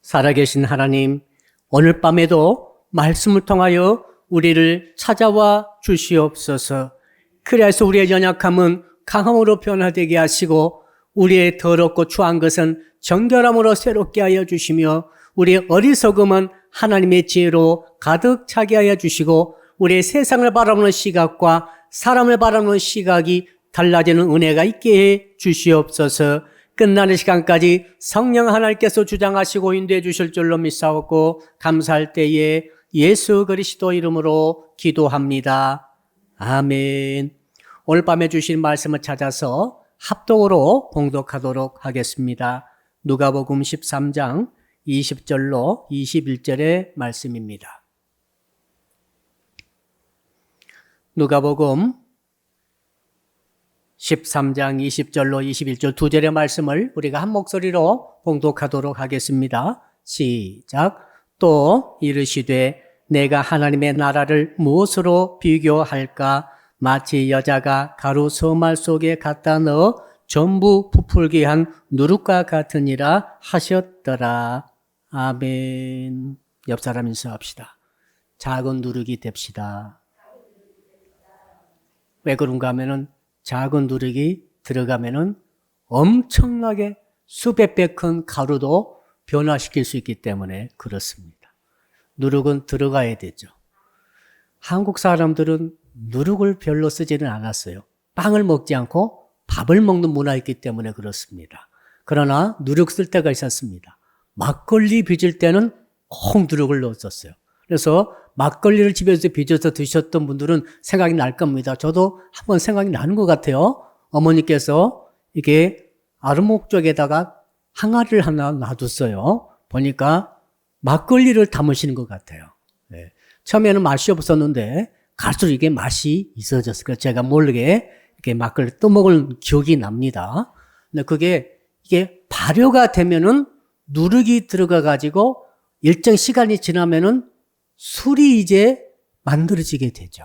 살아계신 하나님, 오늘 밤에도 말씀을 통하여 우리를 찾아와 주시옵소서. 그래서 우리의 연약함은 강함으로 변화되게 하시고 우리의 더럽고 추한 것은 정결함으로 새롭게 하여 주시며 우리의 어리석음은 하나님의 지혜로 가득 차게 하여 주시고 우리의 세상을 바라보는 시각과 사람을 바라보는 시각이 달라지는 은혜가 있게 해 주시옵소서. 끝나는 시간까지 성령 하나님께서 주장하시고 인도해 주실 줄로 믿사옵고 감사할 때에 예수 그리스도 이름으로 기도합니다. 아멘. 오늘 밤에 주신 말씀을 찾아서 합독으로 봉독하도록 하겠습니다. 누가복음 13장 20절로 21절의 말씀입니다. 누가복음 13장 20절로 21절 두 절의 말씀을 우리가 한 목소리로 봉독하도록 하겠습니다. 시작. 또 이르시되 내가 하나님의 나라를 무엇으로 비교할까? 마치 여자가 가루 서말 속에 갖다 넣어 전부 부풀게 한 누룩과 같으니라 하셨더라. 아멘. 옆 사람 인사합시다. 작은 누룩이 됩시다. 왜 그런가 하면은 작은 누룩이 들어가면은 엄청나게 수백 배 큰 가루도 변화시킬 수 있기 때문에 그렇습니다. 누룩은 들어가야 되죠. 한국 사람들은 누룩을 별로 쓰지는 않았어요. 빵을 먹지 않고 밥을 먹는 문화였기 때문에 그렇습니다. 그러나 누룩 쓸 때가 있었습니다. 막걸리 빚을 때는 꼭 누룩을 넣었었어요. 그래서 막걸리를 집에서 빚어서 드셨던 분들은 생각이 날 겁니다. 저도 한번 생각이 나는 것 같아요. 어머니께서 이게 아르목 쪽에다가 항아리를 하나 놔뒀어요. 보니까 막걸리를 담으시는 것 같아요. 네. 처음에는 맛이 없었는데 갈수록 이게 맛이 있어졌어요. 그래서 제가 모르게 이렇게 막걸리 떠먹을 기억이 납니다. 근데 이게 발효가 되면은 누룩이 들어가가지고 일정 시간이 지나면은 술이 이제 만들어지게 되죠.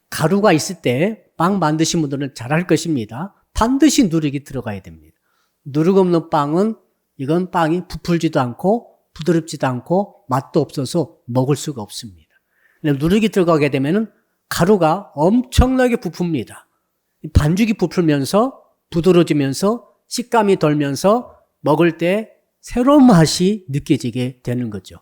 가루가 있을 때 빵 만드신 분들은 잘 알 것입니다. 반드시 누룩이 들어가야 됩니다. 누룩 없는 빵은 이건 빵이 부풀지도 않고 부드럽지도 않고 맛도 없어서 먹을 수가 없습니다. 누룩이 들어가게 되면 가루가 엄청나게 부풉니다. 반죽이 부풀면서 부드러워지면서 식감이 돌면서 먹을 때 새로운 맛이 느껴지게 되는 거죠.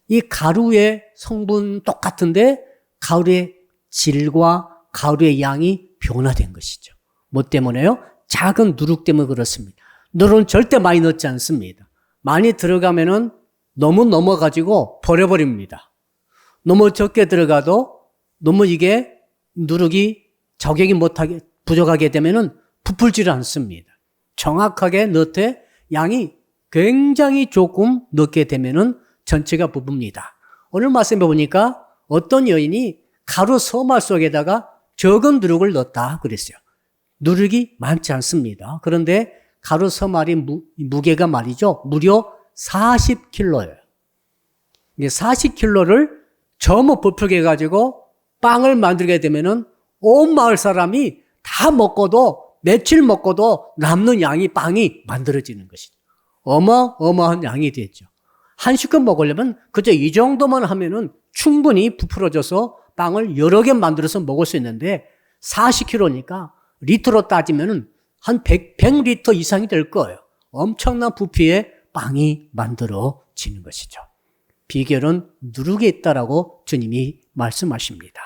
이 가루의 성분 똑같은데 가루의 질과 가루의 양이 변화된 것이죠. 뭐 때문에요? 작은 누룩 때문에 그렇습니다. 누룩은 절대 많이 넣지 않습니다. 많이 들어가면은 너무 넘어가지고 버려버립니다. 너무 적게 들어가도 너무 이게 누룩이 적용이 못하게 부족하게 되면은 부풀지를 않습니다. 정확하게 넣되 양이 굉장히 조금 넣게 되면은 전체가 부붑니다. 오늘 말씀해 보니까 어떤 여인이 가루 서말 속에다가 적은 누룩을 넣었다 그랬어요. 누룩이 많지 않습니다. 그런데 가루 서말이 무게가 말이죠. 무려 40kg예요. 40kg를 전부 부풀게 해가지고 빵을 만들게 되면은 온 마을 사람이 다 먹고도 며칠 먹고도 남는 빵이 만들어지는 것이죠. 어마어마한 양이 되죠. 한 식권 먹으려면 그저 이 정도만 하면은 충분히 부풀어져서 빵을 여러 개 만들어서 먹을 수 있는데 40kg니까 리터로 따지면은 한 100리터 이상이 될 거예요. 엄청난 부피의 빵이 만들어지는 것이죠. 비결은 누룩에 있다라고 주님이 말씀하십니다.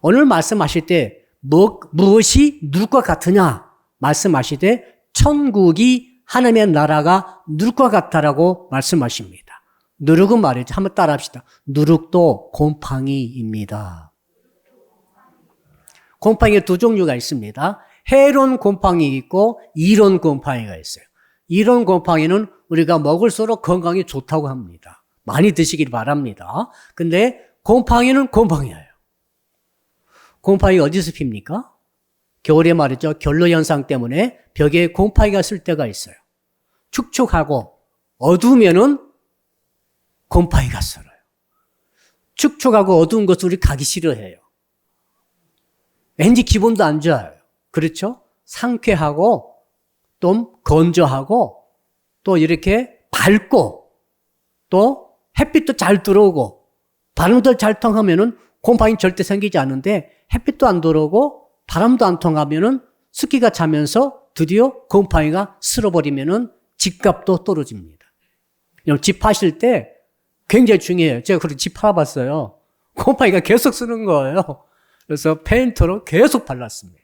오늘 말씀하실 때 무엇이 누룩과 같으냐 말씀하실 때 천국이 하나님의 나라가 누룩과 같다라고 말씀하십니다. 누룩은 말이죠. 한번 따라합시다. 누룩도 곰팡이입니다. 곰팡이에 두 종류가 있습니다. 해로운 곰팡이 있고 이로운 곰팡이가 있어요. 이로운 곰팡이는 우리가 먹을수록 건강에 좋다고 합니다. 많이 드시길 바랍니다. 근데 곰팡이는 곰팡이예요. 곰팡이 어디서 핍니까? 겨울에 말이죠. 결로현상 때문에 벽에 곰팡이가 쓸 때가 있어요. 축축하고 어두우면은 곰팡이가 쓸어요. 축축하고 어두운 것을 우리 가기 싫어해요. 왠지 기분도 안 좋아요. 그렇죠? 상쾌하고 또 건조하고 또 이렇게 밝고 또 햇빛도 잘 들어오고 바람도 잘 통하면은 곰팡이 절대 생기지 않는데 햇빛도 안 들어오고 바람도 안 통하면은 습기가 차면서 드디어 곰팡이가 쓸어버리면은 집값도 떨어집니다. 집 파실 때 굉장히 중요해요. 제가 그렇게 집 팔아봤어요. 곰팡이가 계속 쓰는 거예요. 그래서 페인트로 계속 발랐습니다.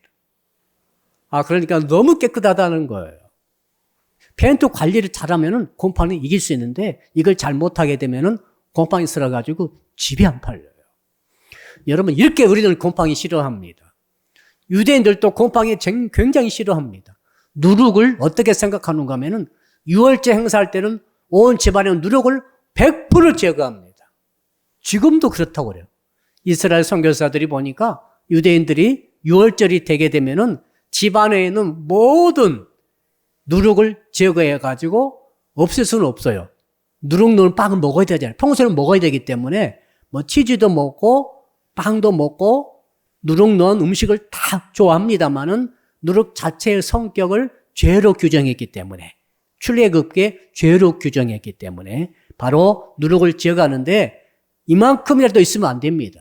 그러니까 너무 깨끗하다는 거예요. 페인트 관리를 잘하면은 곰팡이 이길 수 있는데 이걸 잘 못하게 되면은 곰팡이 쓸어가지고 집이 안 팔려요. 여러분, 이렇게 우리는 곰팡이 싫어합니다. 유대인들도 곰팡이 굉장히 싫어합니다. 누룩을 어떻게 생각하는가 하면은 유월절 행사할 때는 온 집안의 누룩을 100% 제거합니다. 지금도 그렇다고 그래요. 이스라엘 선교사들이 보니까 유대인들이 유월절이 되게 되면은 집안에 있는 모든 누룩을 제거해가지고 없앨 수는 없어요. 누룩 넣은 빵은 먹어야 되잖아요. 평소에는 먹어야 되기 때문에 뭐 치즈도 먹고 빵도 먹고 누룩 넣은 음식을 다 좋아합니다만은 누룩 자체의 성격을 죄로 규정했기 때문에 출애굽기에 죄로 규정했기 때문에 바로 누룩을 제거하는데 이만큼이라도 있으면 안 됩니다.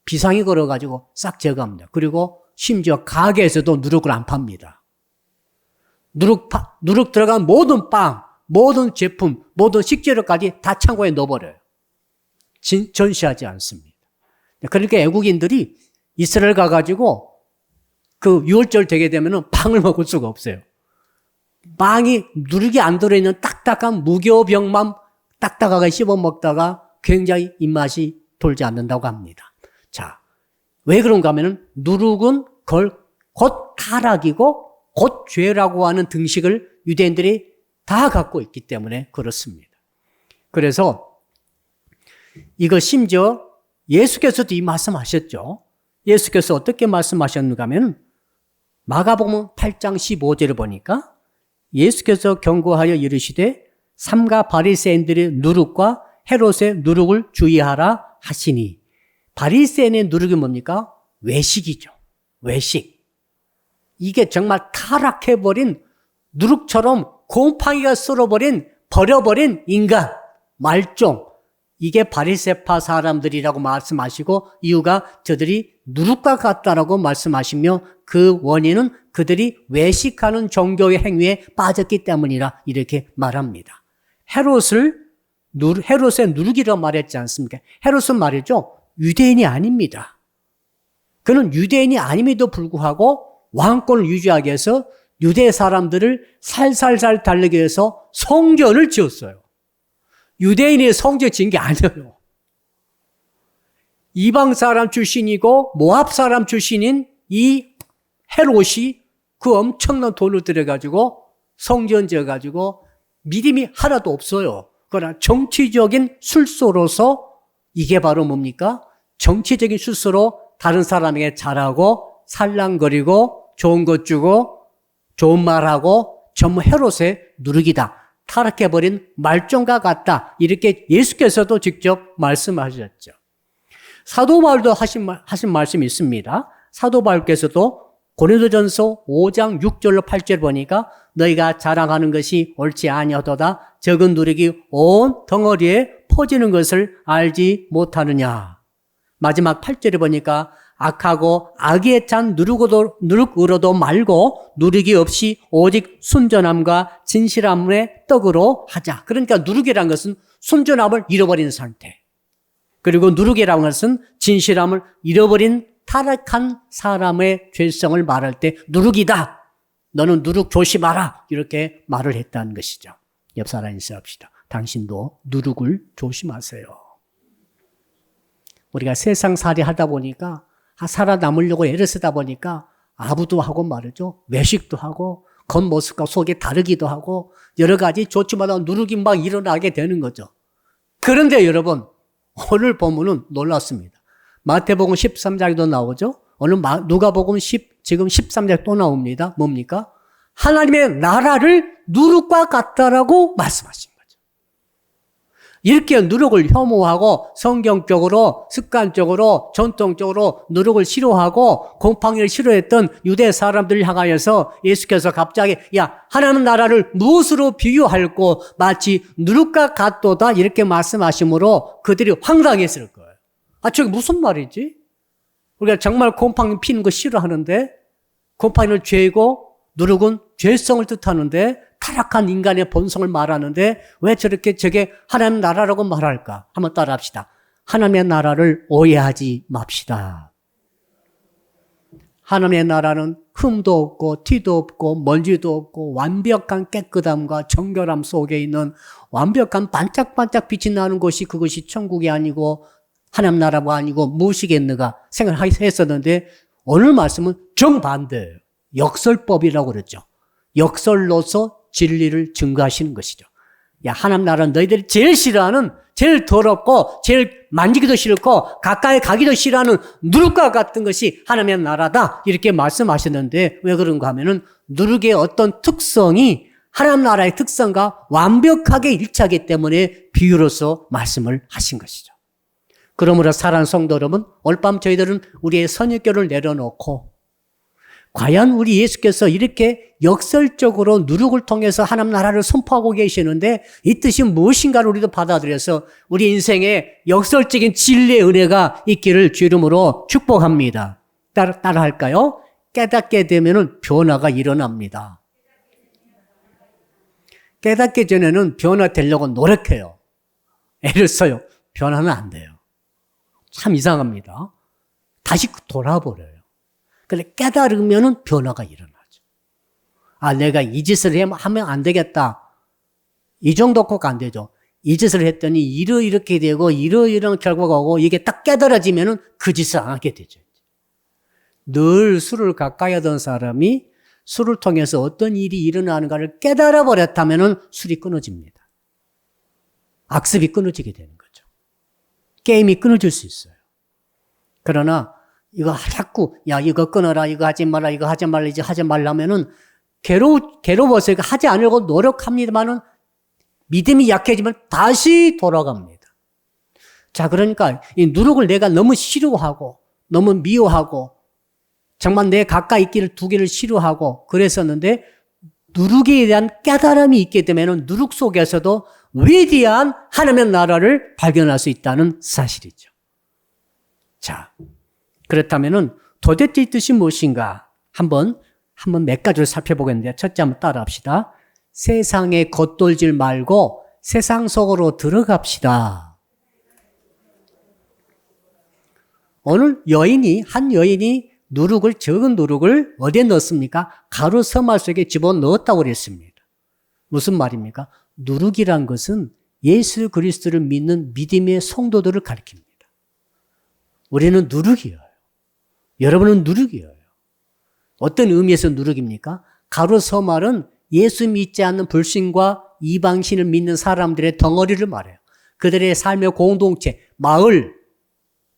비상이 걸어가지고 싹 제거합니다. 그리고 심지어 가게에서도 누룩을 안 팝니다. 누룩 들어간 모든 빵, 모든 제품, 모든 식재료까지 다 창고에 넣어버려요. 전시하지 않습니다. 그러니까 애국인들이 이스라엘 가가지고 그 유월절 되게 되면은 빵을 먹을 수가 없어요. 빵이 누룩이 안 들어있는 딱딱한 무교병만 딱딱하게 씹어 먹다가 굉장히 입맛이 돌지 않는다고 합니다. 자, 왜 그런가 하면은 누룩은 곧 타락이고 곧 죄라고 하는 등식을 유대인들이 다 갖고 있기 때문에 그렇습니다. 그래서 이거 심지어 예수께서도 이 말씀하셨죠. 예수께서 어떻게 말씀하셨는가 하면 마가복음 8장 15절을 보니까 예수께서 경고하여 이르시되 삼가 바리새인들의 누룩과 헤롯의 누룩을 주의하라 하시니, 바리새인의 누룩이 뭡니까? 외식이죠. 외식. 이게 정말 타락해버린 누룩처럼 곰팡이가 쓸어버린 버려버린 인간, 말종. 이게 바리새파 사람들이라고 말씀하시고 이유가 저들이 누룩과 같다라고 말씀하시며 그 원인은 그들이 외식하는 종교의 행위에 빠졌기 때문이라 이렇게 말합니다. 헤롯의 누룩이라고 말했지 않습니까? 헤롯은 말이죠. 유대인이 아닙니다. 그는 유대인이 아님에도 불구하고 왕권을 유지하기 위해서 유대 사람들을 살살살 달리기 위해서 성전을 지었어요. 유대인이 성전 지은 게 아니에요. 이방 사람 출신이고 모압 사람 출신인 이 헤롯이 그 엄청난 돈을 들여가지고 성전 지어가지고 믿음이 하나도 없어요. 그러나 정치적인 술수로서 이게 바로 뭡니까? 정치적인 술수로 다른 사람에게 잘하고 살랑거리고 좋은 것 주고 좋은 말하고 전부 헤롯의 누룩이다. 타락해버린 말종과 같다. 이렇게 예수께서도 직접 말씀하셨죠. 사도 바울도 하신 말씀이 있습니다. 사도 바울께서도 고린도전서 5장 6절로 8절 보니까 너희가 자랑하는 것이 옳지 아니하도다. 적은 누룩이 온 덩어리에 퍼지는 것을 알지 못하느냐. 마지막 8절에 보니까 악하고 악에 찬 누룩으로도 말고 누룩이 없이 오직 순전함과 진실함의 떡으로 하자. 그러니까 누룩이라는 것은 순전함을 잃어버린 상태. 그리고 누룩이라는 것은 진실함을 잃어버린 타락한 사람의 죄성을 말할 때 누룩이다. 너는 누룩 조심하라. 이렇게 말을 했다는 것이죠. 옆 사람 인사합시다. 당신도 누룩을 조심하세요. 우리가 세상살이 하다 보니까 살아남으려고 애를 쓰다 보니까 아부도 하고 말이죠. 외식도 하고 겉모습과 속이 다르기도 하고 여러 가지 좋지 못한 누룩이 막 일어나게 되는 거죠. 그런데 여러분 오늘 본문은 놀랐습니다. 마태복음 13장에도 나오죠. 오늘 누가복음 지금 13장 또 나옵니다. 뭡니까? 하나님의 나라를 누룩과 같다라고 말씀하신 거죠. 이렇게 누룩을 혐오하고 성경적으로, 습관적으로, 전통적으로 누룩을 싫어하고 곰팡이를 싫어했던 유대 사람들을 향하여서 예수께서 갑자기 야, 하나님 나라를 무엇으로 비유할꼬 마치 누룩과 같도다 이렇게 말씀하심으로 그들이 황당했을 거예요. 아, 저게 무슨 말이지? 우리가 정말 곰팡이 피는 거 싫어하는데 곰팡이를 죄고 누룩은 죄성을 뜻하는데 타락한 인간의 본성을 말하는데 왜 저렇게 저게 하나님의 나라라고 말할까? 한번 따라합시다. 하나님의 나라를 오해하지 맙시다. 하나님의 나라는 흠도 없고 티도 없고 먼지도 없고 완벽한 깨끗함과 정결함 속에 있는 완벽한 반짝반짝 빛이 나는 것이 그것이 천국이 아니고 하나님 나라가 아니고 무엇이겠는가 생각했었는데 오늘 말씀은 정반대예요. 역설법이라고 그랬죠. 역설로서 진리를 증거하시는 것이죠. 야, 하나님 나라는 너희들이 제일 싫어하는, 제일 더럽고 제일 만지기도 싫고 가까이 가기도 싫어하는 누룩과 같은 것이 하나님의 나라다 이렇게 말씀하셨는데 왜 그런가 하면은 누룩의 어떤 특성이 하나님 나라의 특성과 완벽하게 일치하기 때문에 비유로서 말씀을 하신 것이죠. 그러므로 사랑하는 성도 여러분, 오늘 밤 저희들은 우리의 선입견을 내려놓고 과연 우리 예수께서 이렇게 역설적으로 누룩을 통해서 하나님 나라를 선포하고 계시는데 이 뜻이 무엇인가를 우리도 받아들여서 우리 인생에 역설적인 진리의 은혜가 있기를 주 이름으로 축복합니다. 따라 할까요? 깨닫게 되면 변화가 일어납니다. 깨닫기 전에는 변화되려고 노력해요. 애를 써요. 변화는 안 돼요. 참 이상합니다. 다시 돌아버려요. 근데 깨달으면 변화가 일어나죠. 아, 내가 이 짓을 하면 안 되겠다. 이 정도 꼭 안 되죠. 이 짓을 했더니 이렇게 되고 이런 결과가 오고 이게 딱 깨달아지면 그 짓을 안 하게 되죠. 늘 술을 가까이 하던 사람이 술을 통해서 어떤 일이 일어나는가를 깨달아 버렸다면 술이 끊어집니다. 악습이 끊어지게 되는 거죠. 게임이 끊어질 수 있어요. 그러나 이거 자꾸 야 이거 끊어라 이거 하지 말라 이거 하지 말라 이제 하지 말라면은 괴로워서 이거 하지 않으려고 노력합니다만은 믿음이 약해지면 다시 돌아갑니다. 자, 그러니까 이 누룩을 내가 너무 싫어하고 너무 미워하고 정말 내 가까이 있기를 두기를 싫어하고 그랬었는데 누룩에 대한 깨달음이 있게 되면 누룩 속에서도 위대한 하나님의 나라를 발견할 수 있다는 사실이죠. 자, 그렇다면은 도대체 이 뜻이 무엇인가? 한번 몇 가지를 살펴보겠는데 첫째 한번 따라합시다. 세상에 겉돌질 말고 세상 속으로 들어갑시다. 오늘 한 여인이 적은 누룩을 어디에 넣었습니까? 가루 서말 속에 집어넣었다고 그랬습니다. 무슨 말입니까? 누룩이란 것은 예수 그리스도를 믿는 믿음의 성도들을 가리킵니다. 우리는 누룩이에요. 여러분은 누룩이에요. 어떤 의미에서 누룩입니까? 가루 서말은 예수 믿지 않는 불신과 이방신을 믿는 사람들의 덩어리를 말해요. 그들의 삶의 공동체, 마을,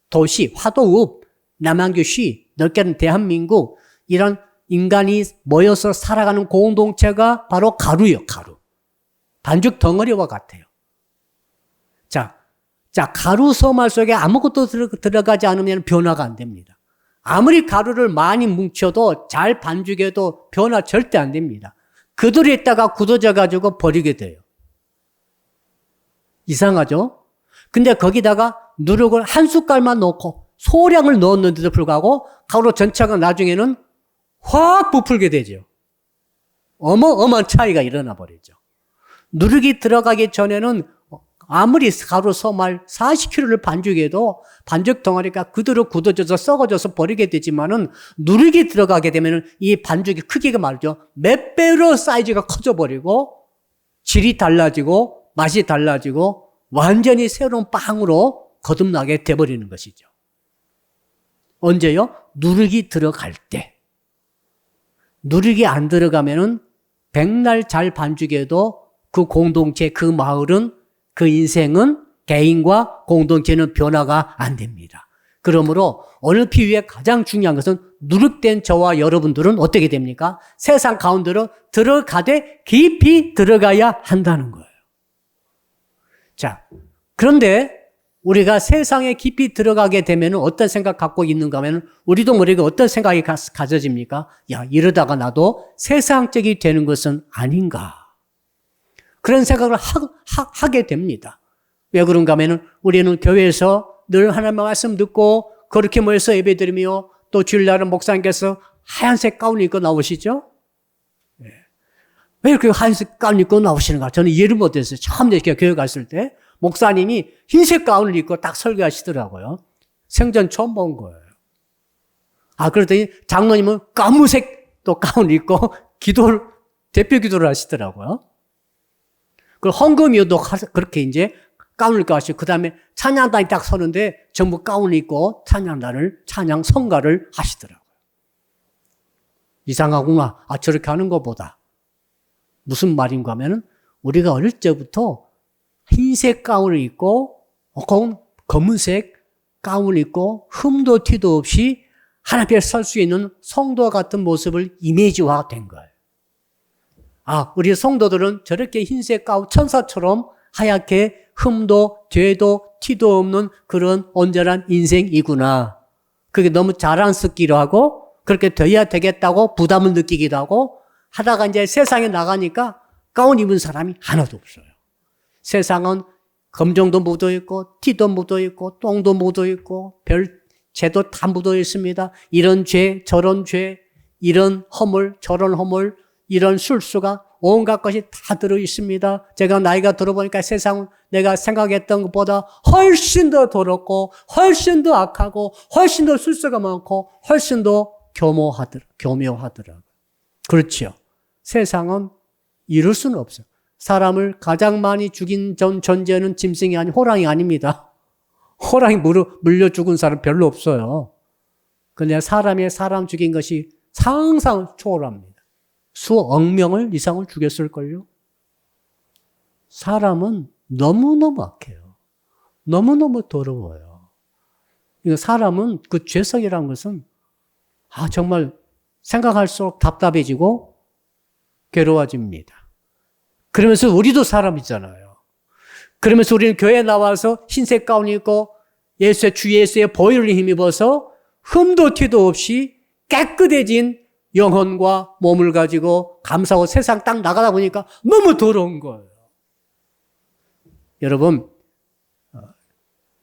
도시, 화도읍, 남한교시, 넓게는 대한민국 이런 인간이 모여서 살아가는 공동체가 바로 가루예요. 가루. 반죽 덩어리와 같아요. 자, 가루 서말 속에 아무것도 들어가지 않으면 변화가 안 됩니다. 아무리 가루를 많이 뭉쳐도 잘 반죽해도 변화 절대 안 됩니다. 그대로 있다가 굳어져 가지고 버리게 돼요. 이상하죠? 근데 거기다가 누룩을 한 숟갈만 넣고 소량을 넣었는데도 불구하고 가루 전체가 나중에는 확 부풀게 되죠. 어마어마한 차이가 일어나 버리죠. 누룩이 들어가기 전에는 아무리 가루 소말 40kg를 반죽해도 반죽 덩어리가 그대로 굳어져서 썩어져서 버리게 되지만은 누룩이 들어가게 되면은 이 반죽의 크기가 말이죠. 몇 배로 사이즈가 커져버리고 질이 달라지고 맛이 달라지고 완전히 새로운 빵으로 거듭나게 돼버리는 것이죠. 언제요? 누룩이 들어갈 때. 누룩이 안 들어가면은 백날 잘 반죽해도 그 공동체, 그 마을은 그 인생은 개인과 공동체는 변화가 안 됩니다. 그러므로 오늘 비유의 가장 중요한 것은 누룩된 저와 여러분들은 어떻게 됩니까? 세상 가운데로 들어가되 깊이 들어가야 한다는 거예요. 자, 그런데 우리가 세상에 깊이 들어가게 되면 어떤 생각 갖고 있는가 하면 우리도 모르게 어떤 생각이 가져집니까? 야, 이러다가 나도 세상적이 되는 것은 아닌가. 그런 생각을 하게 됩니다. 왜 그런가 하면 우리는 교회에서 늘 하나님의 말씀 듣고 그렇게 모여서 예배드리며 또 주일날은 목사님께서 하얀색 가운 입고 나오시죠? 왜 이렇게 하얀색 가운 입고 나오시는가? 저는 이해를 못했어요. 처음 교회 갔을 때 목사님이 흰색 가운을 입고 딱 설교하시더라고요. 생전 처음 본 거예요. 그랬더니 장로님은 까무색 또 가운을 입고 대표 기도를 하시더라고요. 그리고 헌금이어도 그렇게 이제 가운을 입고 하시고, 그 다음에 찬양단이 딱 서는데 전부 가운을 입고 찬양 성가를 하시더라고요. 이상하구나. 저렇게 하는 것보다. 무슨 말인가 하면은 우리가 어릴 때부터 흰색 가운을 입고 혹은 검은색 가운을 입고 흠도 티도 없이 하나님 앞에 설 수 있는 성도와 같은 모습을 이미지화된 거예요. 우리 성도들은 저렇게 흰색 가운 천사처럼 하얗게 흠도 죄도 티도 없는 그런 온전한 인생이구나. 그게 너무 자랑스럽기도 하고 그렇게 돼야 되겠다고 부담을 느끼기도 하고 하다가 이제 세상에 나가니까 가운 입은 사람이 하나도 없어요. 세상은 검정도 묻어있고 티도 묻어있고 똥도 묻어있고 죄도 다 묻어있습니다. 이런 죄 저런 죄 이런 허물 저런 허물 이런 술수가 온갖 것이 다 들어있습니다. 제가 나이가 들어보니까 세상은 내가 생각했던 것보다 훨씬 더 더럽고 훨씬 더 악하고 훨씬 더 술수가 많고 훨씬 더 교묘하더라고요. 그렇죠. 세상은 이룰 수는 없어요. 사람을 가장 많이 죽인 존재는 짐승이 아닌 호랑이 아닙니다. 호랑이 물려 죽은 사람 별로 없어요. 그런데 사람 죽인 것이 상상 초월합니다. 수억 명을 이상을 죽였을걸요. 사람은 너무너무 악해요. 너무너무 더러워요. 사람은 그 죄성이라는 것은 정말 생각할수록 답답해지고 괴로워집니다. 그러면서 우리도 사람이잖아요. 그러면서 우리는 교회에 나와서 흰색 가운 입고 주 예수의 보혈을 힘입어서 흠도 티도 없이 깨끗해진 영혼과 몸을 가지고 감사하고 세상 딱 나가다 보니까 너무 더러운 거예요. 여러분,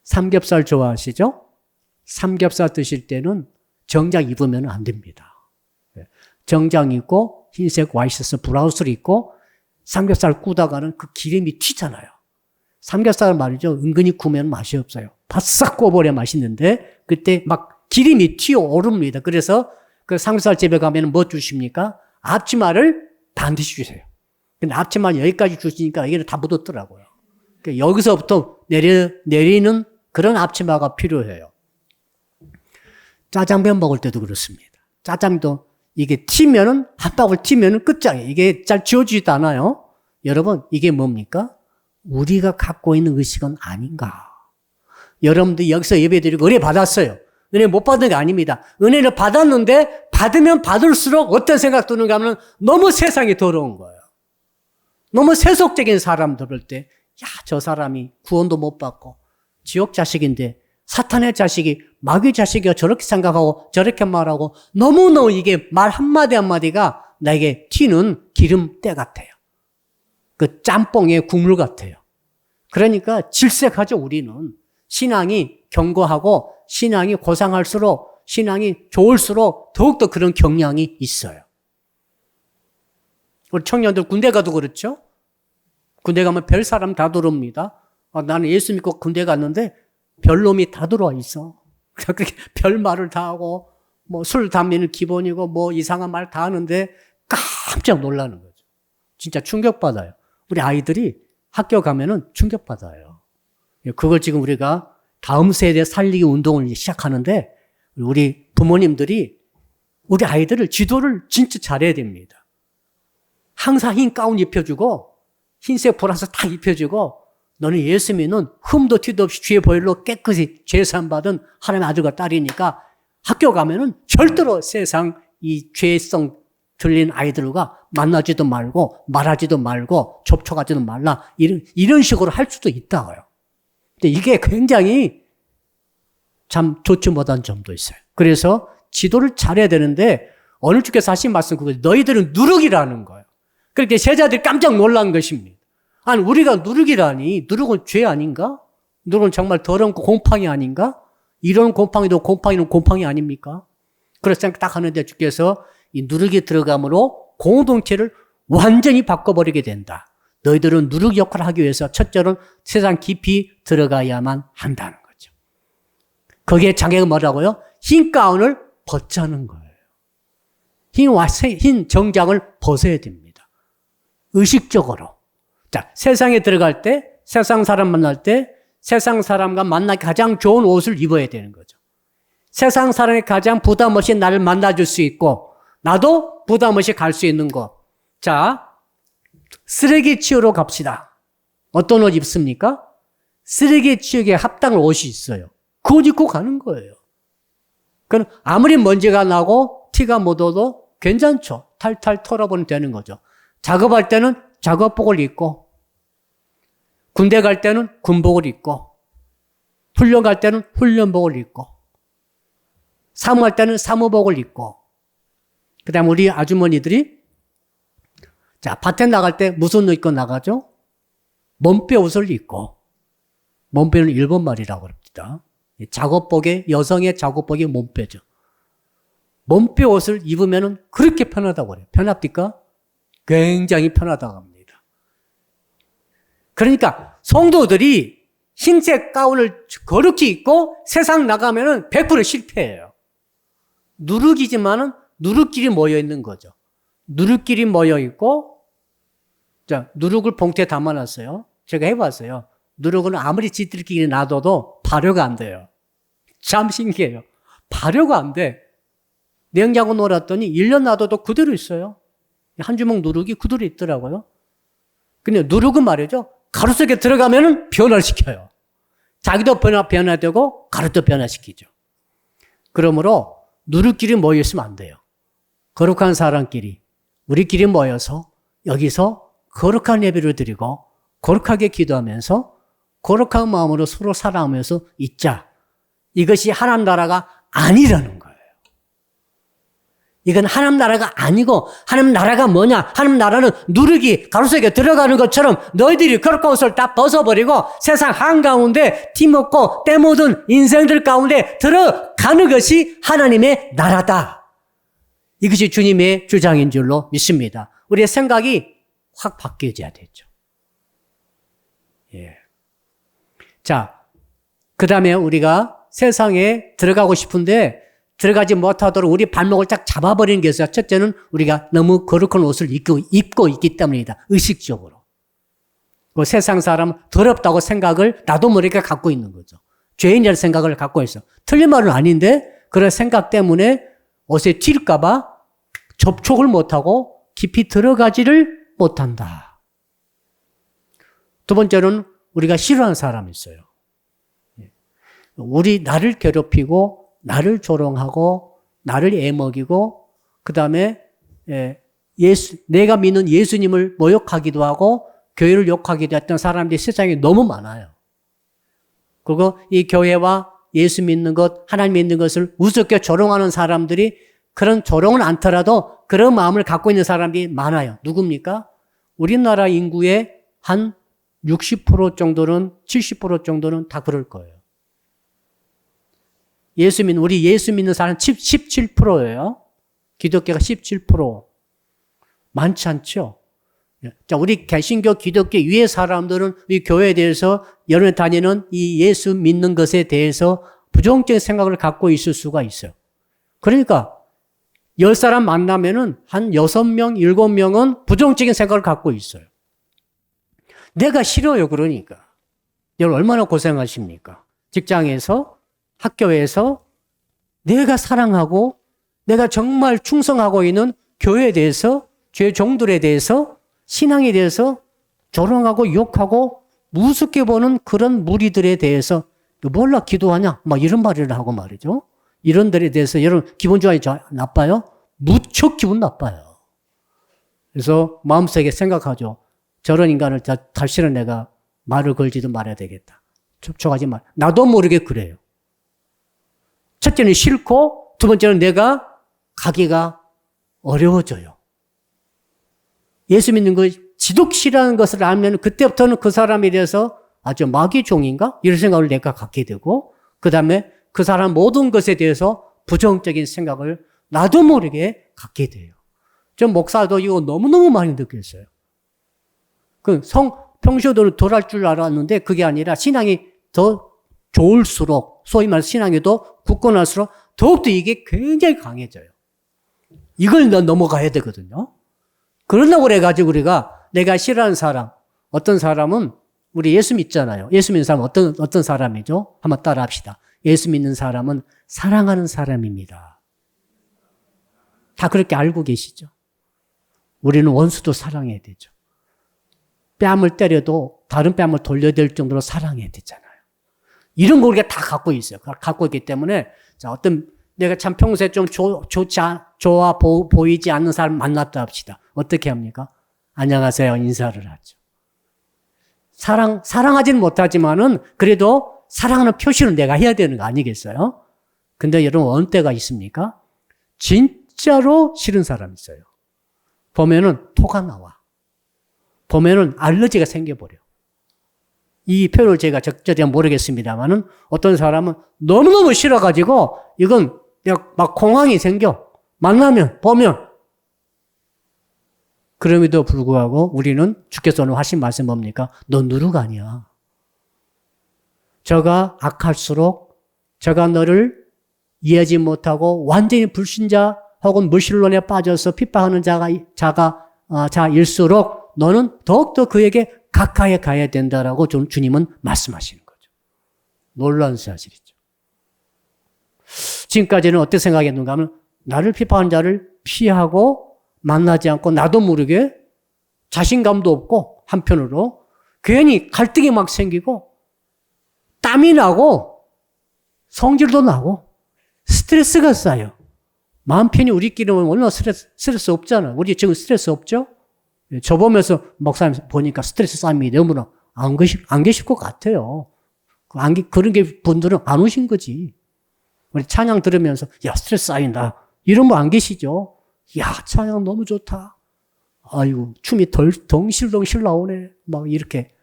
삼겹살 좋아하시죠? 삼겹살 드실 때는 정장 입으면 안 됩니다. 정장 입고 흰색 와이셔츠 브라우스를 입고 삼겹살 구다가는 그 기름이 튀잖아요. 삼겹살 말이죠. 은근히 구우면 맛이 없어요. 바싹 구워버려 맛있는데 그때 막 기름이 튀어오릅니다. 그래서 그 삼겹살 집에 가면 뭐 주십니까? 앞치마를 반드시 주세요. 근데 앞치마 여기까지 주시니까 여기는 다 묻었더라고요. 그러니까 여기서부터 내리는 그런 앞치마가 필요해요. 짜장면 먹을 때도 그렇습니다. 짜장도 이게 튀면은, 한 방울 튀면은 끝장이에요. 이게 잘 지워지지도 않아요. 여러분, 이게 뭡니까? 우리가 갖고 있는 의식은 아닌가. 여러분들 여기서 예배드리고 은혜 받았어요. 은혜 못 받은 게 아닙니다. 은혜를 받았는데 받으면 받을수록 어떤 생각 드는가 하면 너무 세상이 더러운 거예요. 너무 세속적인 사람 들을 때, 저 사람이 구원도 못 받고 지옥 자식인데 사탄의 자식이 마귀 자식이가 저렇게 생각하고 저렇게 말하고 너무너무 이게 말 한마디 한마디가 나에게 튀는 기름때 같아요. 그 짬뽕의 국물 같아요. 그러니까 질색하죠, 우리는. 신앙이 견고하고 신앙이 고상할수록 신앙이 좋을수록 더욱더 그런 경향이 있어요. 우리 청년들 군대 가도 그렇죠? 군대 가면 별 사람 다 들어옵니다. 나는 예수 믿고 군대 갔는데 별 놈이 다 들어와 있어. 그렇게 별 말을 다 하고 뭐 술, 담배는 기본이고 뭐 이상한 말 다 하는데 깜짝 놀라는 거죠. 진짜 충격받아요. 우리 아이들이 학교 가면은 충격받아요. 그걸 지금 우리가 다음 세대 살리기 운동을 시작하는데 우리 부모님들이 우리 아이들을 지도를 진짜 잘해야 됩니다. 항상 흰 가운 입혀주고 흰색 브라우스 다 입혀주고 너는 예수 믿는 흠도 티도 없이 주의 보혈로 깨끗이 죄사함받은 하나님의 아들과 딸이니까 학교 가면은 절대로 세상 이 죄성 들린 아이들과 만나지도 말고 말하지도 말고 접촉하지도 말라 이런 식으로 할 수도 있다고요. 근데 이게 굉장히 참 좋지 못한 점도 있어요. 그래서 지도를 잘해야 되는데 오늘 주께서 하신 말씀 그거예요. 너희들은 누룩이라는 거예요. 그렇게 제자들이 깜짝 놀란 것입니다. 아니 우리가 누룩이라니 누룩은 죄 아닌가? 누룩은 정말 더러운 곰팡이 아닌가? 이런 곰팡이도 곰팡이는 곰팡이 아닙니까? 그래서 생각 딱 하는데 주께서 이 누룩이 들어감으로 공동체를 완전히 바꿔버리게 된다. 너희들은 누룩 역할을 하기 위해서 첫째로는 세상 깊이 들어가야만 한다는 거죠. 거기에 자기가 뭐라고요? 흰 가운을 벗자는 거예요. 흰 정장을 벗어야 됩니다. 의식적으로. 자, 세상에 들어갈 때, 세상 사람 만날 때, 세상 사람과 만나기 가장 좋은 옷을 입어야 되는 거죠. 세상 사람이 가장 부담 없이 나를 만나줄 수 있고, 나도 부담 없이 갈 수 있는 것. 자, 쓰레기 치우러 갑시다. 어떤 옷 입습니까? 쓰레기 치우기에 합당한 옷이 있어요. 그 옷 입고 가는 거예요. 그럼 아무리 먼지가 나고 티가 묻어도 괜찮죠. 탈탈 털어보면 되는 거죠. 작업할 때는 작업복을 입고, 군대 갈 때는 군복을 입고, 훈련 갈 때는 훈련복을 입고, 사무할 때는 사무복을 입고, 그 다음 우리 아주머니들이 자, 밭에 나갈 때 무슨 옷 입고 나가죠? 몸빼 옷을 입고, 몸빼는 일본 말이라고 합니다. 작업복에, 여성의 작업복이 몸빼죠. 몸빼 옷을 입으면 그렇게 편하다고 그래요. 편합니까? 굉장히 편하다고 합니다. 그러니까 성도들이 흰색 가운을 거룩히 입고 세상 나가면은 100% 실패해요. 누룩이지만은 누룩끼리 모여 있는 거죠. 누룩끼리 모여 있고, 자, 누룩을 봉투에 담아놨어요. 제가 해봤어요. 누룩은 아무리 지들끼리 놔둬도 발효가 안 돼요. 참 신기해요. 발효가 안 돼. 냉장고 놓았더니 1년 놔둬도 그대로 있어요. 한 주먹 누룩이 그대로 있더라고요. 근데 누룩은 말이죠. 가루 속에 들어가면은 변화를 시켜요. 자기도 변화되고 가루도 변화시키죠. 그러므로 누룩끼리 모여 있으면 안 돼요. 거룩한 사람끼리, 우리끼리 모여서 여기서 거룩한 예배를 드리고 거룩하게 기도하면서 거룩한 마음으로 서로 사랑하면서 있자. 이것이 하나님 나라가 아니라는 거예요. 이건 하나님 나라가 아니고 하나님 나라가 뭐냐? 하나님 나라는 누룩이 가루 속에 들어가는 것처럼 너희들이 거룩한 옷을 다 벗어버리고 세상 한가운데 티먹고 때 묻은 인생들 가운데 들어가는 것이 하나님의 나라다. 이것이 주님의 주장인 줄로 믿습니다. 우리의 생각이 확 바뀌어져야 되죠. 예. 자, 그 다음에 우리가 세상에 들어가고 싶은데 들어가지 못하도록 우리 발목을 딱 잡아버리는 게 있어요. 첫째는 우리가 너무 거룩한 옷을 입고 있기 때문이다. 의식적으로. 그 세상 사람 더럽다고 생각을 나도 모르게 갖고 있는 거죠. 죄인이라는 생각을 갖고 있어. 틀린 말은 아닌데 그런 생각 때문에 옷에 튈까 봐 접촉을 못하고 깊이 들어가지를 못한다. 두 번째는 우리가 싫어하는 사람이 있어요. 나를 괴롭히고 나를 조롱하고 나를 애먹이고 그 다음에 내가 믿는 예수님을 모욕하기도 하고 교회를 욕하기도 했던 사람들이 세상에 너무 많아요. 그리고 이 교회와 예수 믿는 것, 하나님 믿는 것을 우습게 조롱하는 사람들이 그런 조롱은 않더라도 그런 마음을 갖고 있는 사람들이 많아요. 누굽니까? 우리나라 인구의 한 60% 정도는 70% 정도는 다 그럴 거예요. 우리 예수 믿는 사람 17%예요. 기독교가 17%. 많지 않죠? 자, 우리 개신교 기독교 위의 사람들은 이 교회에 대해서 여름에 다니는 이 예수 믿는 것에 대해서 부정적인 생각을 갖고 있을 수가 있어요. 그러니까 10사람 만나면은 한 6명, 7명은 부정적인 생각을 갖고 있어요. 내가 싫어요, 그러니까. 여러분 얼마나 고생하십니까? 직장에서, 학교에서 내가 사랑하고 내가 정말 충성하고 있는 교회에 대해서, 죄 종들에 대해서, 신앙에 대해서 조롱하고 욕하고 무섭게 보는 그런 무리들에 대해서 몰라 기도하냐? 막 이런 말을 하고 말이죠. 이런 들에 대해서 여러분 기분 좋아요? 나빠요? 무척 기분 나빠요. 그래서 마음속에 생각하죠. 저런 인간을 다시는 내가 말을 걸지도 말아야 되겠다. 접촉하지 말. 나도 모르게 그래요. 첫째는 싫고 두 번째는 내가 가기가 어려워져요. 예수 믿는 거 지독 싫어하는 것을 알면 그때부터는 그 사람에 대해서 아주 마귀 종인가? 이런 생각을 내가 갖게 되고 그 다음에 그 사람 모든 것에 대해서 부정적인 생각을 나도 모르게 갖게 돼요. 저 목사도 이거 너무너무 많이 느꼈어요. 평소대로 돌아갈 줄 알았는데 그게 아니라 신앙이 더 좋을수록 소위 말해서 신앙이 더 굳건할수록 더욱더 이게 굉장히 강해져요. 이걸 넘어가야 되거든요. 그러려고 그래가지고 우리가 내가 싫어하는 사람, 어떤 사람은 우리 예수 믿잖아요. 예수 믿는 사람은 어떤 사람이죠? 한번 따라 합시다. 예수 믿는 사람은 사랑하는 사람입니다. 다 그렇게 알고 계시죠? 우리는 원수도 사랑해야 되죠. 뺨을 때려도 다른 뺨을 돌려야 될 정도로 사랑해야 되잖아요. 이런 거 우리가 다 갖고 있어요. 갖고 있기 때문에 자, 내가 참 평소에 좀 좋아 보이지 않는 사람 만났다 합시다. 어떻게 합니까? 안녕하세요. 인사를 하죠. 사랑하지는 못하지만은 그래도 사랑하는 표시는 내가 해야 되는 거 아니겠어요? 근데 여러분 어느 때가 있습니까? 진짜로 싫은 사람이 있어요. 보면은 토가 나와. 보면은 알러지가 생겨버려. 이 표현을 제가 적절히 모르겠습니다만은 어떤 사람은 너무너무 싫어가지고 이건 막 공황이 생겨. 만나면, 보면. 그럼에도 불구하고 우리는 주께서 오늘 하신 말씀 뭡니까? 너 누룩 아니야. 저가 악할수록 저가 너를 이해하지 못하고 완전히 불신자 혹은 무신론에 빠져서 핍박하는 자일수록 너는 더욱더 그에게 가까이 가야 된다라고 주님은 말씀하시는 거죠. 놀라운 사실이죠. 지금까지는 어떻게 생각했는가 하면 나를 핍박하는 자를 피하고 만나지 않고 나도 모르게 자신감도 없고 한편으로 괜히 갈등이 막 생기고 땀이 나고 성질도 나고 스트레스가 쌓여. 마음 편히 우리끼리는 얼마나 스트레스 없잖아. 우리 지금 스트레스 없죠? 저 보면서 목사님 보니까 스트레스 쌓임이 너무나 안 계실 것 같아요. 그런 게 분들은 안 오신 거지. 우리 찬양 들으면서 야 스트레스 쌓인다. 이런 분 안 계시죠? 야 찬양 너무 좋다. 아이고 춤이 덩실덩실 나오네. 막 이렇게.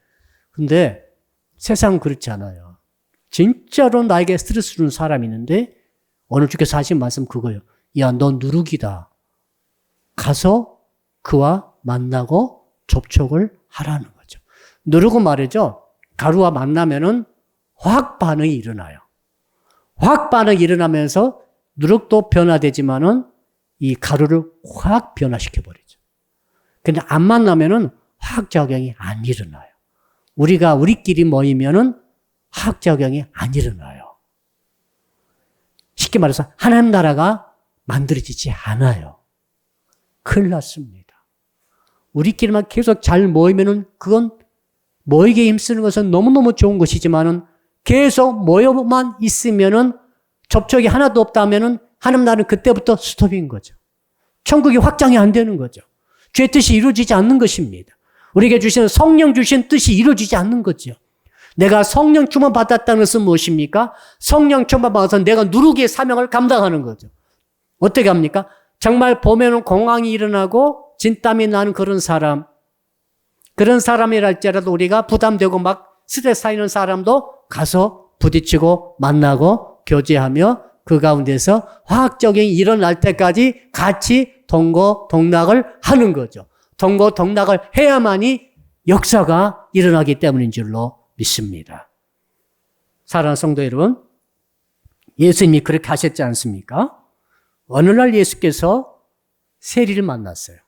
근데 세상은 그렇지 않아요. 진짜로 나에게 스트레스 주는 사람이 있는데 오늘 주께서 하신 말씀 그거예요. 야 너 누룩이다. 가서 그와 만나고 접촉을 하라는 거죠. 누룩은 말이죠. 가루와 만나면은 화학 반응이 일어나요. 화학 반응이 일어나면서 누룩도 변화되지만은 이 가루를 화학 변화시켜 버리죠. 근데 안 만나면은 화학 작용이 안 일어나요. 우리가 우리끼리 모이면은 화학 작용이 안 일어나요. 쉽게 말해서 하나님 나라가 만들어지지 않아요. 큰일 났습니다. 우리끼리만 계속 잘 모이면은 그건 모이게 힘쓰는 것은 너무너무 좋은 것이지만은 계속 모여만 있으면은 접촉이 하나도 없다면은 하나님 나라는 그때부터 스톱인 거죠. 천국이 확장이 안 되는 거죠. 주의 뜻이 이루어지지 않는 것입니다. 우리에게 주시는 성령 주신 뜻이 이루어지지 않는 거죠. 내가 성령 충만 받았다는 것은 무엇입니까? 성령 충만 받아서 내가 누룩의 사명을 감당하는 거죠. 어떻게 합니까? 정말 보면은 공황이 일어나고 진땀이 나는 그런 사람이랄지라도 우리가 부담되고 막 스트레스 쌓이는 사람도 가서 부딪히고 만나고 교제하며 그 가운데서 화학적인 일어날 때까지 같이 동거동락을 하는 거죠. 동거동락을 해야만이 역사가 일어나기 때문인 줄로 믿습니다. 사랑하는 성도 여러분, 예수님이 그렇게 하셨지 않습니까? 어느 날 예수께서 세리를 만났어요.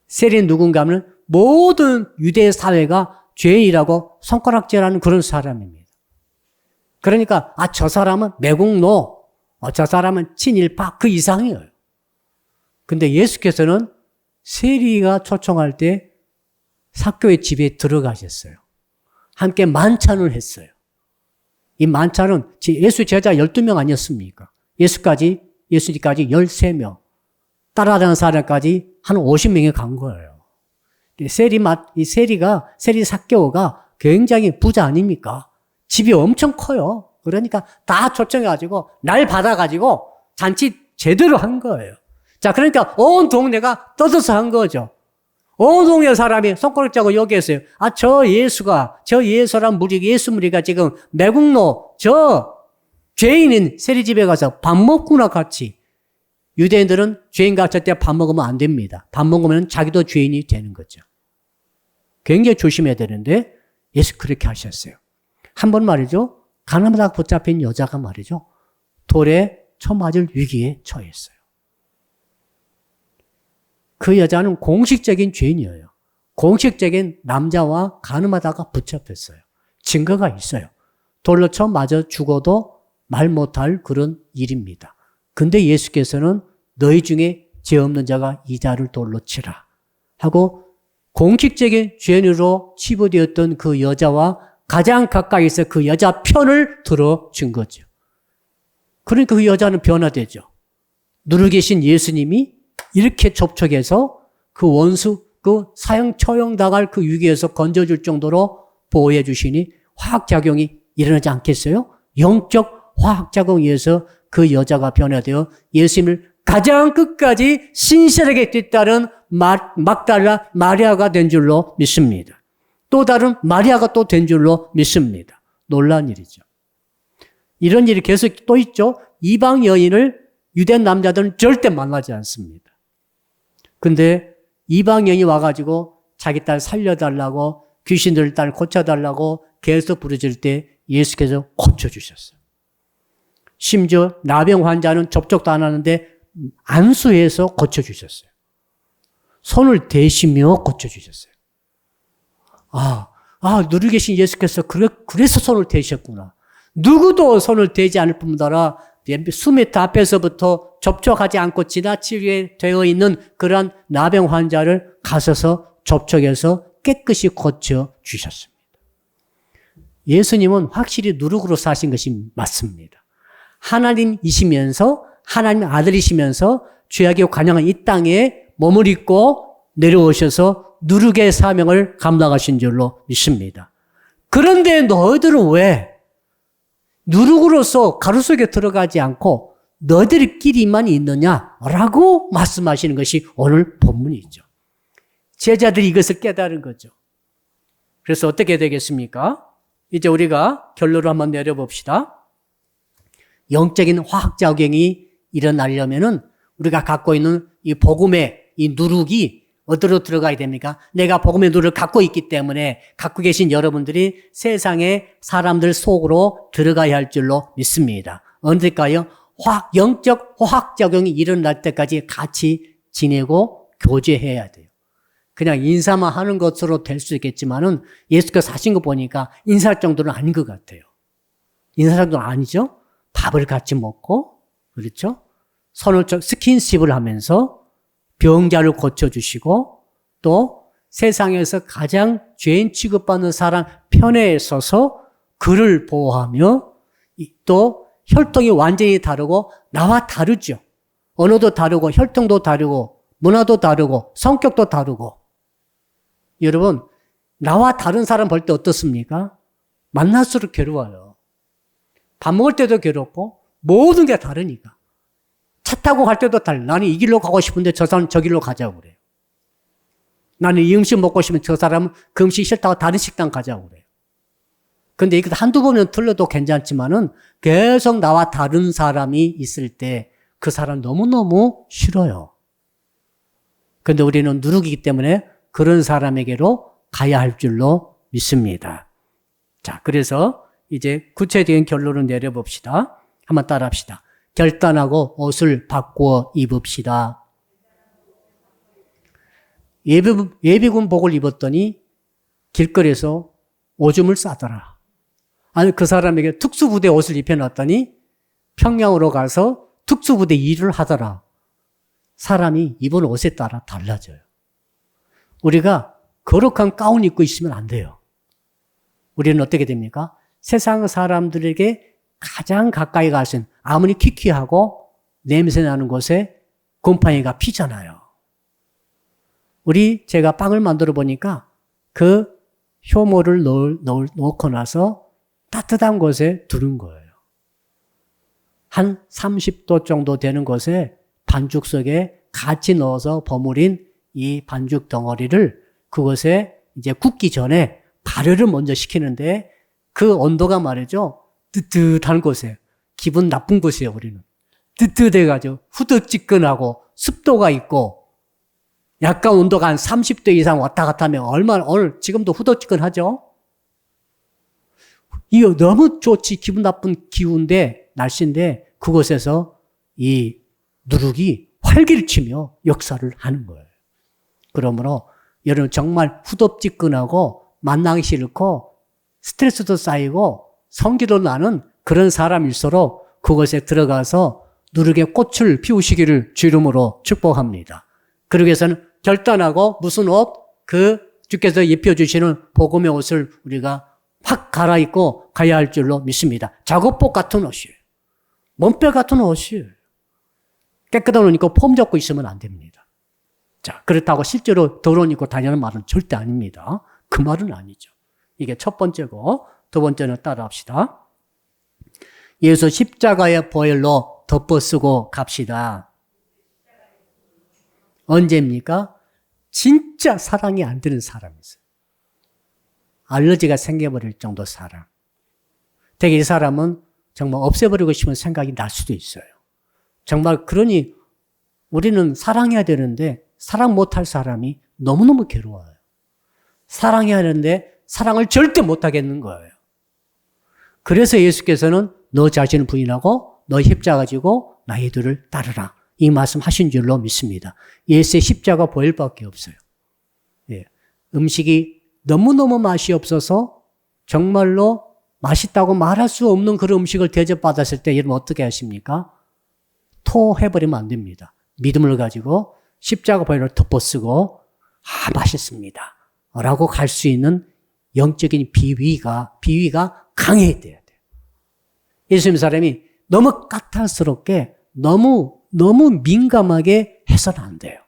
세리는 누군가 하면 모든 유대 사회가 죄인이라고 손가락질하는 그런 사람입니다. 그러니까 저 사람은 매국노, 저 사람은 친일파 그 이상이에요. 근데 예수께서는 세리가 초청할 때 삭개오의 집에 들어가셨어요. 함께 만찬을 했어요. 이 만찬은 예수 제자 12명 아니었습니까? 예수님까지 13명. 따라다니는 사람까지 한 50명이 간 거예요. 세리 삭개오가 굉장히 부자 아닙니까? 집이 엄청 커요. 그러니까 다 초청해가지고 날 받아가지고 잔치 제대로 한 거예요. 자, 그러니까 온 동네가 떠들어서 한 거죠. 온 동네 사람이 손가락 잡고 얘기했어요. 아, 저 예수란 예수 무리가 지금 매국노, 죄인인 세리집에 가서 밥 먹구나, 같이. 유대인들은 죄인 같을 때 밥 먹으면 안 됩니다. 밥 먹으면 자기도 죄인이 되는 거죠. 굉장히 조심해야 되는데, 예수 그렇게 하셨어요. 한 번 말이죠. 가늠하다가 붙잡힌 여자가 말이죠. 돌에 쳐맞을 위기에 처했어요. 그 여자는 공식적인 죄인이에요. 공식적인 남자와 가늠하다가 붙잡혔어요. 증거가 있어요. 돌로 쳐 맞아 죽어도 말 못할 그런 일입니다. 근데 예수께서는 너희 중에 죄 없는 자가 이 자를 돌로 치라 하고 공식적인 죄인으로 치부되었던 그 여자와 가장 가까이서 그 여자 편을 들어준 거죠. 그러니까 그 여자는 변화되죠. 누르 계신 예수님이 이렇게 접촉해서 그 원수, 그 사형 처형 당할 그 위기에서 건져줄 정도로 보호해 주시니 화학작용이 일어나지 않겠어요? 영적 화학작용에 의해서 그 여자가 변화되어 예수님을 가장 끝까지 신실하게 뒤따른 막달라 마리아가 된 줄로 믿습니다. 또 다른 마리아가 또 된 줄로 믿습니다. 놀라운 일이죠. 이런 일이 계속 또 있죠. 이방 여인을 유대 남자들은 절대 만나지 않습니다. 근데 이방 여인이 와가지고 자기 딸 살려달라고 귀신들 딸 고쳐달라고 계속 부르질 때 예수께서 고쳐주셨어요. 심지어 나병 환자는 접촉도 안 하는데 안수해서 고쳐주셨어요. 손을 대시며 고쳐주셨어요. 누르 계신 예수께서 그래서 손을 대셨구나. 누구도 손을 대지 않을 뿐만 아니라 수메트 앞에서부터 접촉하지 않고 지나치게 되어 있는 그러한 나병 환자를 가서서 접촉해서 깨끗이 고쳐주셨습니다. 예수님은 확실히 누룩으로 사신 것이 맞습니다. 하나님이시면서 하나님 아들이시면서 죄악의 관영한 이 땅에 몸을 입고 내려오셔서 누룩의 사명을 감당하신 줄로 믿습니다. 그런데 너희들은 왜 누룩으로서 가루 속에 들어가지 않고 너희들끼리만 있느냐라고 말씀하시는 것이 오늘 본문이죠. 제자들이 이것을 깨달은 거죠. 그래서 어떻게 되겠습니까? 이제 우리가 결론을 한번 내려봅시다. 영적인 화학작용이 일어나려면은 우리가 갖고 있는 이 복음의 이 누룩이 어디로 들어가야 됩니까? 내가 복음의 누룩을 갖고 있기 때문에 갖고 계신 여러분들이 세상의 사람들 속으로 들어가야 할 줄로 믿습니다. 언제까요? 영적 화학작용이 일어날 때까지 같이 지내고 교제해야 돼요. 그냥 인사만 하는 것으로 될 수 있겠지만은 예수께서 사신 거 보니까 인사할 정도는 아닌 것 같아요. 인사할 정도는 아니죠? 밥을 같이 먹고, 그렇죠? 손을 스킨십을 하면서 병자를 고쳐주시고 또 세상에서 가장 죄인 취급받는 사람 편에 서서 그를 보호하며 또 혈통이 완전히 다르고 나와 다르죠. 언어도 다르고 혈통도 다르고 문화도 다르고 성격도 다르고 여러분 나와 다른 사람 볼 때 어떻습니까? 만날수록 괴로워요. 밥 먹을 때도 괴롭고 모든 게 다르니까. 차 타고 갈 때도 달라. 나는 이 길로 가고 싶은데 저 사람은 저 길로 가자고 그래요. 나는 이 음식 먹고 싶으면 저 사람은 그 음식 싫다고 다른 식당 가자고 그래요. 근데 이거 한두 번은 틀려도 괜찮지만은 계속 나와 다른 사람이 있을 때 그 사람 너무너무 싫어요. 근데 우리는 누룩이기 때문에 그런 사람에게로 가야 할 줄로 믿습니다. 자, 그래서 이제 구체적인 결론을 내려봅시다. 한번 따라 합시다. 결단하고 옷을 바꾸어 입읍시다. 예비군 복을 입었더니 길거리에서 오줌을 싸더라. 아니 그 사람에게 특수부대 옷을 입혀놨더니 평양으로 가서 특수부대 일을 하더라. 사람이 입은 옷에 따라 달라져요. 우리가 거룩한 가운 입고 있으면 안 돼요. 우리는 어떻게 됩니까? 세상 사람들에게 가장 가까이 가신 아무리 키키하고 냄새 나는 곳에 곰팡이가 피잖아요. 제가 빵을 만들어 보니까 그 효모를 넣고 나서 따뜻한 곳에 두는 거예요. 한 30도 정도 되는 곳에 반죽 속에 같이 넣어서 버무린 이 반죽 덩어리를 그것에 이제 굽기 전에 발효를 먼저 시키는데 그 온도가 말이죠. 뜨뜻한 곳에, 기분 나쁜 곳이에요, 우리는. 뜨뜻해가지고 후덥지근하고 습도가 있고 약간 온도가 한 30도 이상 왔다 갔다 하면 얼마나, 오늘 지금도 후덥지근하죠? 이거 너무 좋지, 기분 나쁜 기후인데, 날씨인데, 그곳에서 이 누룩이 활기를 치며 역사를 하는 거예요. 그러므로 여러분 정말 후덥지근하고 만나기 싫고 스트레스도 쌓이고 성기도 나는 그런 사람일수록 그곳에 들어가서 누룩의 꽃을 피우시기를 주 이름으로 축복합니다. 그러기 위해서는 결단하고 무슨 옷? 그 주께서 입혀주시는 복음의 옷을 우리가 확 갈아입고 가야 할 줄로 믿습니다. 작업복 같은 옷이에요. 몸빼 같은 옷이에요. 깨끗한 옷 입고 폼 잡고 있으면 안 됩니다. 자, 그렇다고 실제로 더러운 옷 입고 다니는 말은 절대 아닙니다. 그 말은 아니죠. 이게 첫 번째고, 두 번째는 따라합시다. 예수 십자가의 보혈로 덮어쓰고 갑시다. 언제입니까? 진짜 사랑이 안 되는 사람이 있어요. 알러지가 생겨버릴 정도 사랑. 되게 이 사람은 정말 없애버리고 싶은 생각이 날 수도 있어요. 정말 그러니 우리는 사랑해야 되는데 사랑 못할 사람이 너무너무 괴로워요. 사랑해야 하는데 사랑을 절대 못하겠는 거예요. 그래서 예수께서는 너 자신을 부인하고 너 십자가 지고 나의 뒤를 따르라. 이 말씀 하신 줄로 믿습니다. 예수의 십자가 보혈밖에 없어요. 예. 음식이 너무너무 맛이 없어서 정말로 맛있다고 말할 수 없는 그런 음식을 대접받았을 때 여러분 어떻게 하십니까? 토해버리면 안 됩니다. 믿음을 가지고 십자가 보혈을 덮어쓰고 맛있습니다. 라고 갈 수 있는 영적인 비위가 강해야 돼요. 예수님 사람이 너무 까탈스럽게 너무 민감하게 해서는 안 돼요.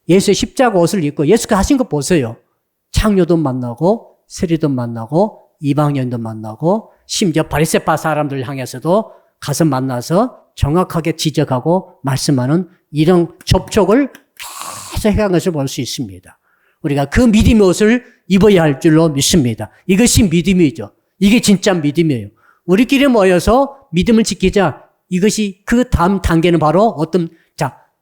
예수의 십자가 옷을 입고 예수가 하신 거 보세요. 창녀도 만나고 세리도 만나고 이방인도 만나고 심지어 바리새파 사람들 향해서도 가서 만나서 정확하게 지적하고 말씀하는 이런 접촉을 계속 해간 것을 볼 수 있습니다. 우리가 그 믿음의 옷을 입어야 할 줄로 믿습니다. 이것이 믿음이죠. 이게 진짜 믿음이에요. 우리끼리 모여서 믿음을 지키자. 이것이 그 다음 단계는 바로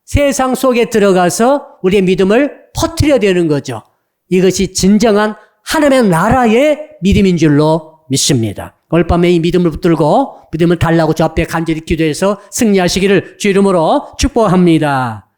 세상 속에 들어가서 우리의 믿음을 퍼뜨려야 되는 거죠. 이것이 진정한 하나님의 나라의 믿음인 줄로 믿습니다. 오늘 밤에 이 믿음을 붙들고 믿음을 달라고 저 앞에 간절히 기도해서 승리하시기를 주 이름으로 축복합니다.